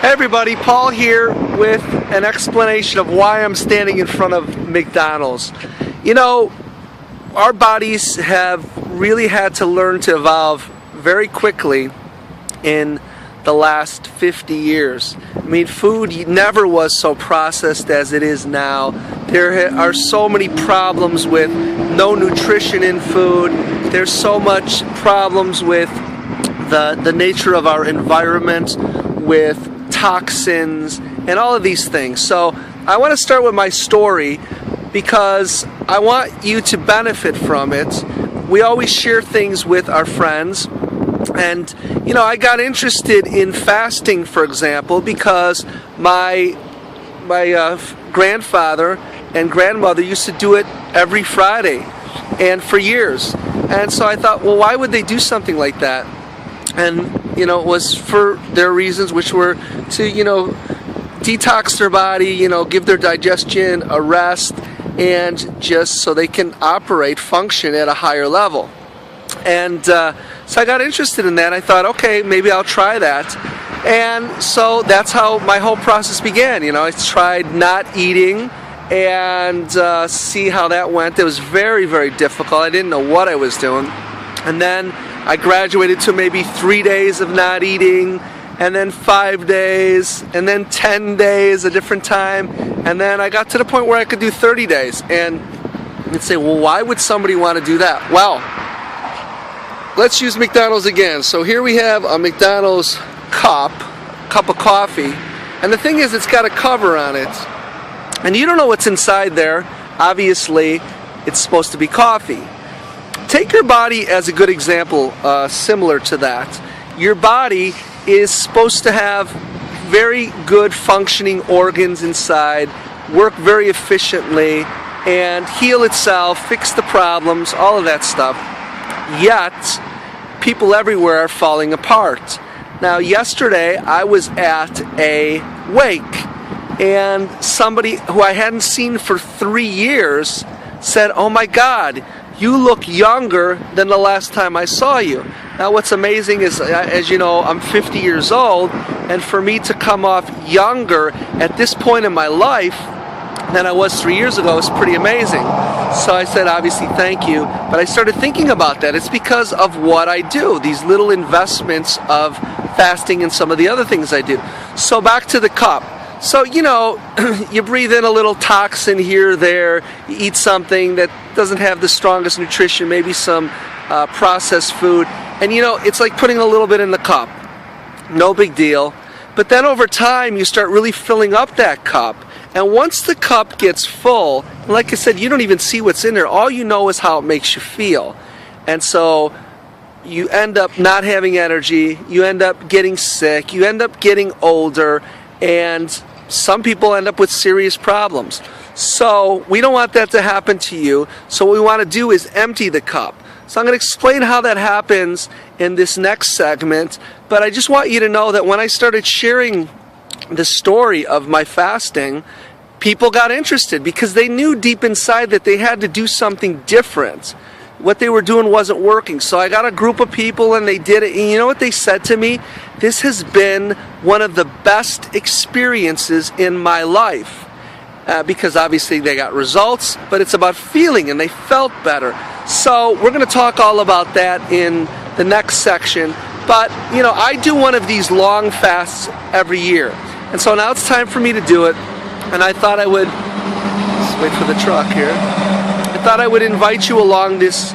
Hey everybody, Paul here with an explanation of why I'm standing in front of McDonald's. You know, our bodies have really had to learn to evolve very quickly in the last 50 years. I mean, food never was so processed as it is now. There are so many problems with no nutrition in food. There's so much problems with the nature of our environment, with toxins, and all of these things. So I want to start with my story because I want you to benefit from it. We always share things with our friends. And, you know, I got interested in fasting, for example, because my grandfather and grandmother used to do it every Friday, and for years. And so I thought, well, why would they do something like that? And, you know, it was for their reasons, which were to, you know, detox their body, you know, give their digestion a rest, and just so they can operate, function at a higher level. And so I got interested in that. I thought, okay, maybe I'll try that. And so that's how my whole process began. You know, I tried not eating and see how that went. It was very, very difficult. I didn't know what I was doing. And then I graduated to maybe 3 days of not eating, and then 5 days, and then 10 days a different time. And then I got to the point where I could do 30 days. And you'd say, well, why would somebody want to do that? Well, let's use McDonald's again. So here we have a McDonald's cup of coffee. And the thing is, it's got a cover on it. And you don't know what's inside there. Obviously, it's supposed to be coffee. Take your body as a good example, similar to that. Your body is supposed to have very good functioning organs inside, work very efficiently, and heal itself, fix the problems, all of that stuff. Yet, people everywhere are falling apart. Now, yesterday I was at a wake, and somebody who I hadn't seen for 3 years said, "Oh my God, you look younger than the last time I saw you." Now, what's amazing is, as you know, I'm 50 years old, and for me to come off younger at this point in my life than I was 3 years ago is pretty amazing. So I said, obviously, thank you. But I started thinking about that. It's because of what I do, these little investments of fasting and some of the other things I do. So back to the cup. So, you know, you breathe in a little toxin here or there, you eat something that doesn't have the strongest nutrition, maybe some processed food, and, you know, it's like putting a little bit in the cup. No big deal. But then over time, you start really filling up that cup. And once the cup gets full, like I said, you don't even see what's in there. All you know is how it makes you feel. And so you end up not having energy, you end up getting sick, you end up getting older, and some people end up with serious problems. So we don't want that to happen to you. So what we want to do is empty the cup. So I'm going to explain how that happens in this next segment. But I just want you to know that when I started sharing the story of my fasting, people got interested because they knew deep inside that they had to do something different. What they were doing wasn't working. So I got a group of people and they did it. And you know what they said to me? This has been one of the best experiences in my life. Because obviously they got results, but it's about feeling, and they felt better. So we're going to talk all about that in the next section. But, you know, I do one of these long fasts every year. And so now it's time for me to do it. And I thought I would, let's wait for the truck here. I thought I would invite you along this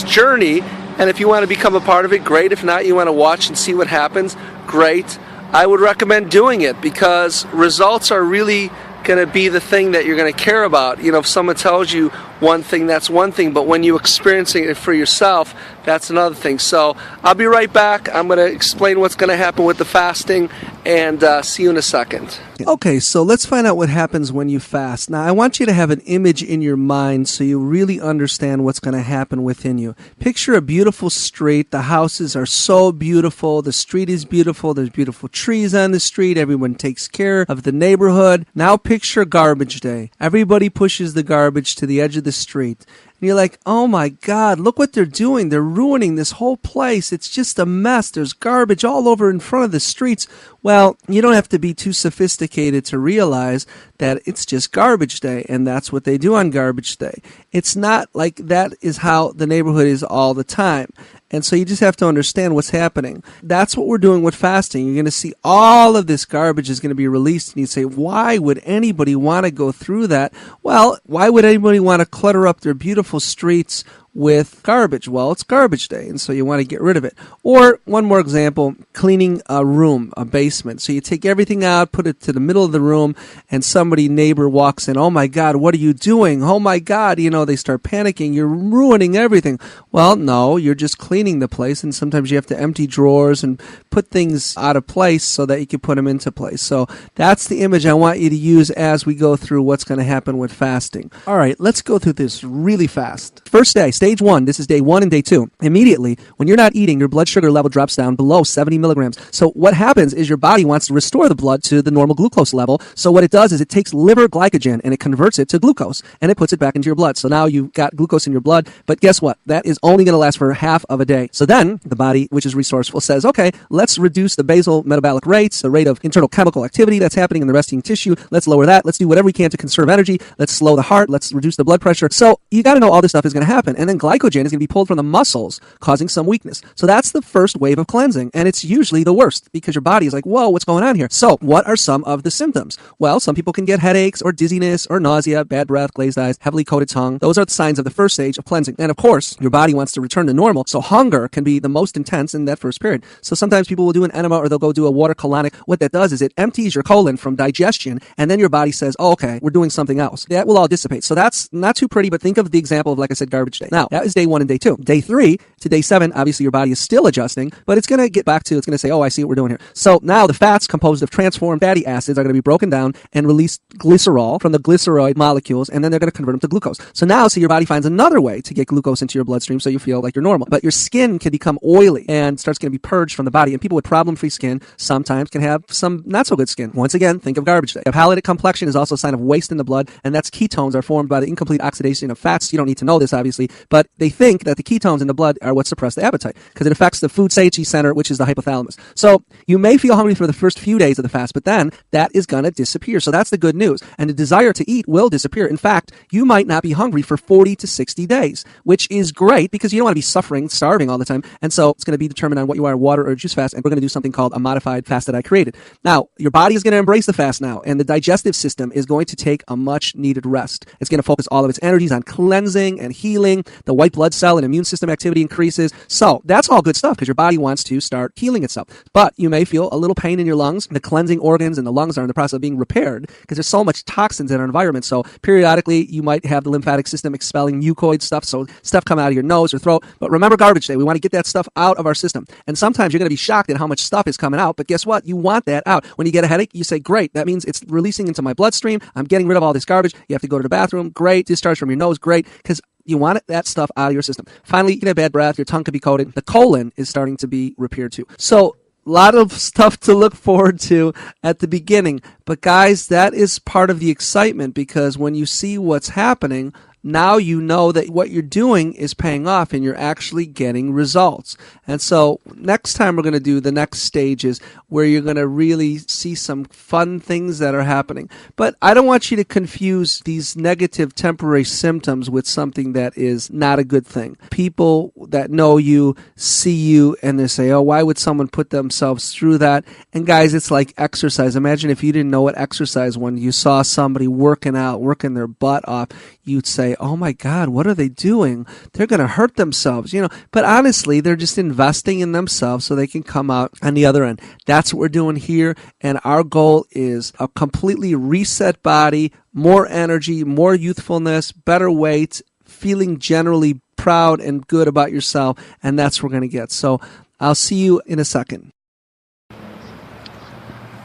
journey. And if you want to become a part of it, great. If not, you want to watch and see what happens, great. I would recommend doing it because results are really going to be the thing that you're going to care about. You know, if someone tells you one thing, that's one thing, but when you're experiencing it for yourself, that's another thing. So I'll be right back. I'm going to explain what's going to happen with the fasting, and see you in a second. Okay, so let's find out what happens when you fast. Now, I want you to have an image in your mind so you really understand what's going to happen within you. Picture a beautiful street. The houses are so beautiful. The street is beautiful. There's beautiful trees on the street. Everyone takes care of the neighborhood. Now picture garbage day. Everybody pushes the garbage to the edge of the street. And you're like, oh my God, look what they're doing. They're ruining this whole place. It's just a mess. There's garbage all over in front of the streets. Well, you don't have to be too sophisticated to realize that it's just garbage day, and that's what they do on garbage day. It's not like that is how the neighborhood is all the time. And so you just have to understand what's happening. That's what we're doing with fasting. You're going to see all of this garbage is going to be released, and you say, why would anybody want to go through that? Well, why would anybody want to clutter up their beautiful streets with garbage? Well, it's garbage day, and so you want to get rid of it. Or, one more example, cleaning a room, a basement. So you take everything out, put it to the middle of the room, and somebody, neighbor, walks in. Oh my God, what are you doing? Oh my God, they start panicking. You're ruining everything. Well, no, you're just cleaning the place, and sometimes you have to empty drawers and put things out of place so that you can put them into place. So that's the image I want you to use as we go through what's going to happen with fasting. All right, let's go through this really fast. First day, Stage 1, this is day 1 and day 2. Immediately, when you're not eating, your blood sugar level drops down below 70 milligrams. So what happens is your body wants to restore the blood to the normal glucose level. So what it does is it takes liver glycogen and it converts it to glucose and it puts it back into your blood. So now you've got glucose in your blood, but guess what? That is only going to last for half of a day. So then the body, which is resourceful, says, okay, let's reduce the basal metabolic rates, the rate of internal chemical activity that's happening in the resting tissue. Let's lower that. Let's do whatever we can to conserve energy. Let's slow the heart. Let's reduce the blood pressure. So you got to know all this stuff is going to happen. And then glycogen is going to be pulled from the muscles, causing some weakness. So that's the first wave of cleansing, and it's usually the worst because your body is like, whoa, what's going on here? So what are some of the symptoms? Well, some people can get headaches or dizziness or nausea, bad breath, glazed eyes, heavily coated tongue. Those are the signs of the first stage of cleansing. And of course, your body wants to return to normal, so hunger can be the most intense in that first period. So sometimes people will do an enema or they'll go do a water colonic. What that does is it empties your colon from digestion, and then your body says, oh, okay, we're doing something else. That will all dissipate. So that's not too pretty, but think of the example of, like I said, garbage day. Now, that is day 1 and day 2. Day 3 to day 7, obviously your body is still adjusting, but it's going to get back to, it's going to say, oh, I see what we're doing here. So now the fats composed of transformed fatty acids are going to be broken down and release glycerol from the glyceroid molecules, and then they're going to convert them to glucose. So now, your body finds another way to get glucose into your bloodstream so you feel like you're normal. But your skin can become oily and starts going to be purged from the body. And people with problem-free skin sometimes can have some not-so-good skin. Once again, think of garbage day. A pallid complexion is also a sign of waste in the blood, and that's ketones are formed by the incomplete oxidation of fats. You don't need to know this, obviously, but they think that the ketones in the blood are what suppress the appetite because it affects the food satiety center, which is the hypothalamus. So you may feel hungry for the first few days of the fast, but then that is going to disappear. So that's the good news. And the desire to eat will disappear. In fact, you might not be hungry for 40 to 60 days, which is great because you don't want to be suffering, starving all the time. And so it's going to be determined on what you are, water or juice fast. And we're going to do something called a modified fast that I created. Now, your body is going to embrace the fast now, and the digestive system is going to take a much needed rest. It's going to focus all of its energies on cleansing and healing. The white blood cell and immune system activity increases. So that's all good stuff because your body wants to start healing itself. But you may feel a little pain in your lungs. The cleansing organs and the lungs are in the process of being repaired because there's so much toxins in our environment. So periodically you might have the lymphatic system expelling mucoid stuff, so stuff coming out of your nose or throat. But remember garbage day. We want to get that stuff out of our system. And sometimes you're going to be shocked at how much stuff is coming out. But guess what? You want that out. When you get a headache, you say, great, that means it's releasing into my bloodstream. I'm getting rid of all this garbage. You have to go to the bathroom. Great. Discharge from your nose. Great. Because you want that stuff out of your system. Finally, you can have bad breath. Your tongue could be coated. The colon is starting to be repaired too. So a lot of stuff to look forward to at the beginning. But guys, that is part of the excitement because when you see what's happening, now you know that what you're doing is paying off and you're actually getting results. And so next time we're going to do the next stages where you're going to really see some fun things that are happening. But I don't want you to confuse these negative temporary symptoms with something that is not a good thing. People that know you see you and they say, oh, why would someone put themselves through that? And guys, it's like exercise. Imagine if you didn't know what exercise when you saw somebody working out, working their butt off, you'd say, oh my God, what are they doing? They're going to hurt themselves, But honestly, they're just investing in themselves so they can come out on the other end. That's what we're doing here. And our goal is a completely reset body, more energy, more youthfulness, better weight, feeling generally proud and good about yourself. And that's what we're going to get. So I'll see you in a second.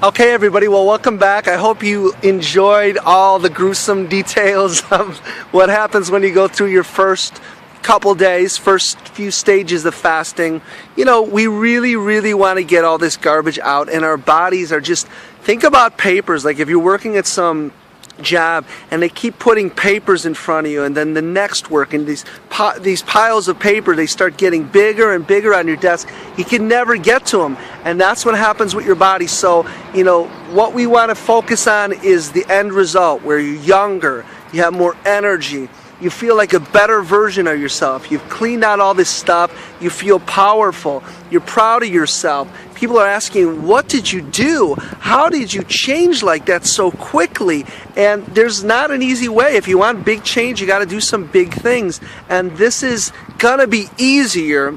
Okay, everybody, well, welcome back. I hope you enjoyed all the gruesome details of what happens when you go through your first couple days, first few stages of fasting. We really, really want to get all this garbage out, and our bodies are just, think about papers. Like if you're working at some job, and they keep putting papers in front of you, and then the next work, and these piles of paper, they start getting bigger and bigger on your desk. You can never get to them, and that's what happens with your body. So, you know, what we want to focus on is the end result, where you're younger, you have more energy, you feel like a better version of yourself, you've cleaned out all this stuff, you feel powerful, you're proud of yourself. People are asking, what did you do? How did you change like that so quickly? And there's not an easy way. If you want big change, you got to do some big things. And this is gonna be easier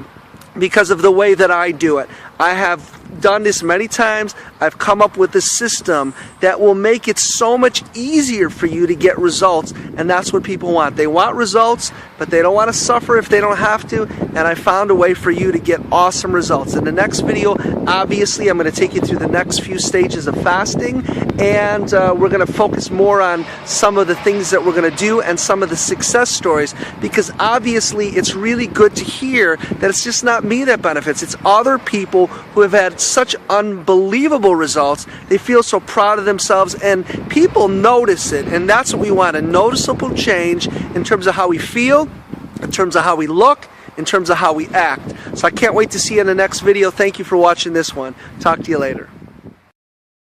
because of the way that I do it. I have done this many times. I've come up with a system that will make it so much easier for you to get results, and that's what people want. They want results, but they don't want to suffer if they don't have to, and I found a way for you to get awesome results. In the next video, obviously, I'm going to take you through the next few stages of fasting, and we're going to focus more on some of the things that we're going to do and some of the success stories, because obviously it's really good to hear that it's just not me that benefits, it's other people who have had such unbelievable results. They feel so proud of themselves, and people notice it, and that's what we want, a noticeable change in terms of how we feel, in terms of how we look, in terms of how we act. So I can't wait to see you in the next video. Thank you for watching this one. Talk to you later.